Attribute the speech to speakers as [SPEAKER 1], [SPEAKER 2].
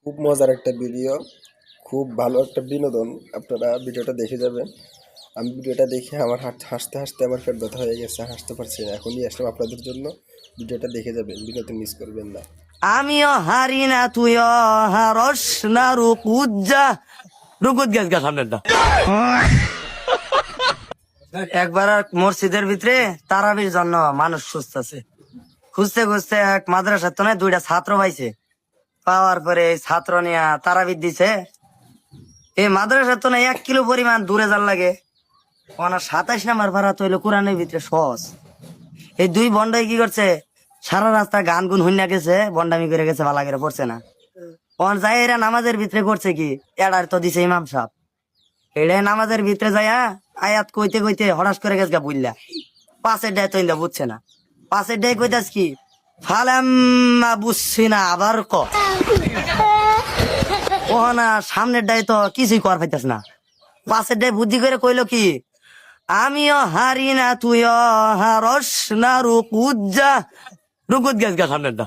[SPEAKER 1] খুব মজার একটা ভিডিও, খুব ভালো একটা বিনোদন। আপনারা ভিডিওটা দেখে যাবেন। আমি ভিডিওটা দেখে আমার হাসতে হাসতে আমার পেট ব্যথা হয়ে গেছে, হাসতে পারছি না। এখনই আসলাম আপনাদের জন্য, ভিডিওটা দেখে যাবেন, বিনোদন মিস করবেন না।
[SPEAKER 2] আমিও হারি না তুইও হারস না রুকুজ্জা রুকুত গেছ গা সামনেরটা। একবার এক মসজিদের ভিতরে তারাবির জন্য মানুষ খুঁজতেছে, খুঁজতে খুঁজতে এক মাদ্রাসার তো দুইটা ছাত্র পাইছে। পাওয়ার পরে এই ছাত্র নিয়ে তারাবির দিছে। এই মাদ্রাসার তো 1 কিলো পরিমাণ দূরে যার লাগে। 27 নাম্বার ভাড়া তৈল কোরআনের ভিতরে সহজ। এই দুই বন্ডাই কি করছে, সারা রাস্তা গান গুন হইনা গেছে, বন্ডামি করে গেছে, ভালা করে পড়ছে না। যাই এরা নামাজের ভিতরে করছে কি, এডার তো দিছে ইমাম সাহেব। এটা নামাজের ভিতরে যাইয়া আয়াত কইতে কইতে হঠাৎ করে গেছে বুঝলা, পাশের ডায় তৈলা বুঝছে না। পাশের ডায় কইতাস কি, ফালাম্মা বুঝছি না আবার ক। ও না, সামনের ডায় তো কিছুই কর পাইতাস না। পাশের ডায় বুদ্ধি করে কইলো কি, আমিও হারি না তুইও হারস না রুকুজ্জা রুকুত গেছ গা সামনেরটা।